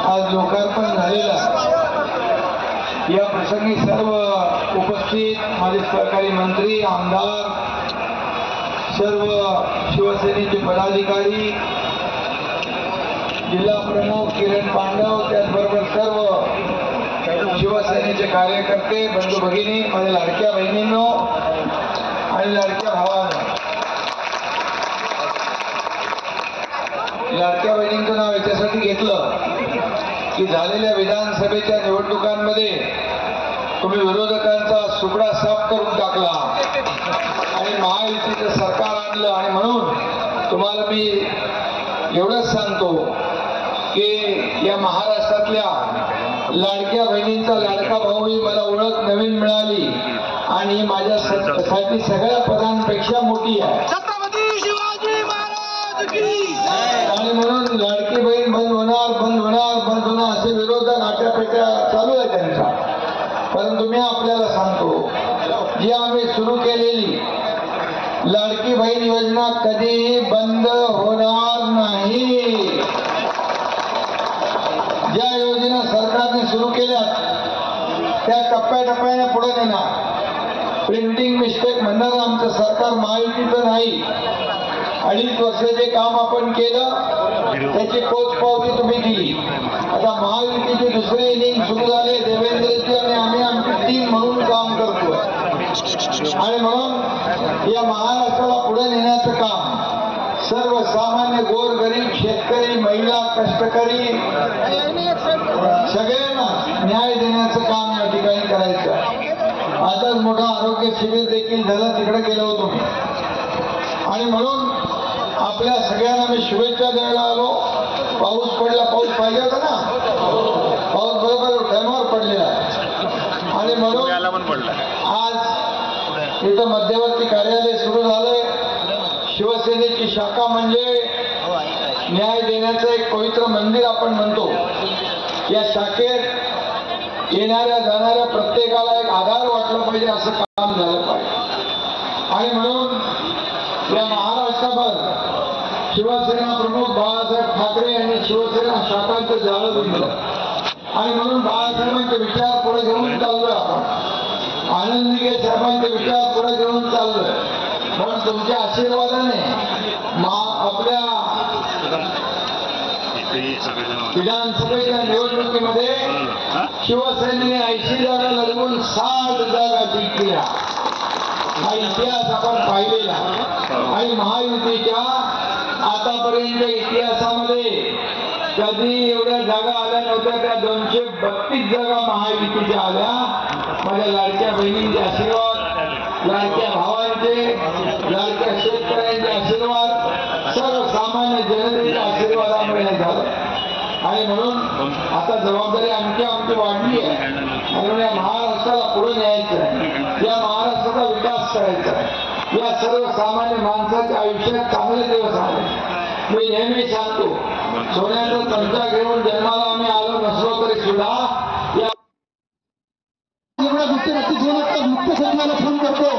आज लोकार्पण झालेला या प्रसंगी सर्व उपस्थित माझे सहकारी मंत्री आमदार सर्व शिवसेनेचे पदाधिकारी जिल्हा प्रमुख किरण पांडव त्याचबरोबर सर्व शिवसेनेचे कार्यकर्ते बंधू भगिनी माझ्या लाडक्या बहिणींनो आणि लाडक्या भावांनो लाडक्या बहिणींचं नाव याच्यासाठी घेतलं की झालेल्या विधानसभेच्या निवडणुकांमध्ये तुम्ही विरोधकांचा सुपडा साफ करून टाकला आणि महायुतीचं सरकार आणलं आणि म्हणून तुम्हाला मी एवढंच सांगतो की या महाराष्ट्रातल्या लाडक्या बहिणींचा लाडका भाऊही मला ओळख नवीन मिळाली आणि माझ्यासाठी सगळ्या पदांपेक्षा मोठी आहे छत्रपती शिवाजी महाराज की आणि म्हणून लाडकी बहीण बंद होणार असे विरोधक आट्यापेट्या चालू आहे त्यांचा. परंतु मी आपल्याला सांगतो जी आम्ही सुरू केलेली लाडकी बहीण योजना कधीही बंद होणार नाही. ज्या योजना सरकारने सुरू केल्या त्या टप्प्याटप्प्याने पुढे नेणार. प्रिंटिंग मिस्टेक म्हणणार आमचं सरकार महायुतीचं नाही. 2.5 वर्षाचे काम आपण केलं त्याची पोचपावती तुम्ही दिली. आता महायुतीचे दुसरे इनिंग सुरू झाले. देवेंद्रजी आणि आम्ही आमची टीम म्हणून काम करतोय आणि म्हणून या महाराष्ट्राला पुढे नेण्याचं काम सर्वसामान्य गोरगरीब शेतकरी महिला कष्टकरी सगळ्यांना न्याय देण्याचं काम या ठिकाणी करायचं. आताच मोठं आरोग्य शिबिर देखील झालं तिकडे गेलो होतो मी आणि म्हणून आपल्या सगळ्यांना मी शुभेच्छा द्यायला आलो. पाऊस पडला पाऊस पाहिजे होता ना. पाऊस बरोबर टायमावर पडलेला आणि म्हणून आज इथं मध्यवर्ती कार्यालय सुरू झालंय. शिवसेनेची शाखा म्हणजे न्याय देण्याचं एक पवित्र मंदिर आपण म्हणतो. या शाखेत येणाऱ्या जाणाऱ्या प्रत्येकाला एक आधार वाटला पाहिजे असं काम झालं पाहिजे आणि म्हणून या महाराष्ट्राभर शिवसेना प्रमुख बाळासाहेब ठाकरे यांनी शिवसेना शाखांचं जाळं बनवलं आणि म्हणून बाळासाहेबांचे विचार पुढे घेऊन चाललोय आपण. आनंद दिघे साहेबांचे विचार पुढे घेऊन चाललोय. म्हणून तुमच्या आशीर्वादाने आपल्या विधानसभेच्या निवडणुकीमध्ये शिवसेनेने 80 जागा लढवून 60 जागा जिंकल्या. हा इतिहास आपण पाहिलेला आणि महायुतीच्या आतापर्यंत इतिहासामध्ये कधी एवढ्या जागा आल्या नव्हत्या. त्या 232 जागा महायुतीच्या आल्या. माझ्या लाडक्या बहिणींचे आशीर्वाद, लाडक्या भावांचे, लाडक्या शेतकऱ्यांचे आशीर्वाद, सर्वसामान्य जनतेच्या आशीर्वादामुळे हे झालं आणि म्हणून आता जबाबदारी आमची वाढली आहे. म्हणून या महाराष्ट्राला पुढे न्यायचं आहे. या महाराष्ट्राचा विकास करायचा आहे. या सर्वसामान्य माणसाच्या आयुष्यात चांगले दिवस आले. मी नेहमी सांगतो सोन्याचा चमचा घेऊन जन्माला आम्ही आलो नसलो तरी सुद्धा या मुख्य सचिवाला फोन करतो.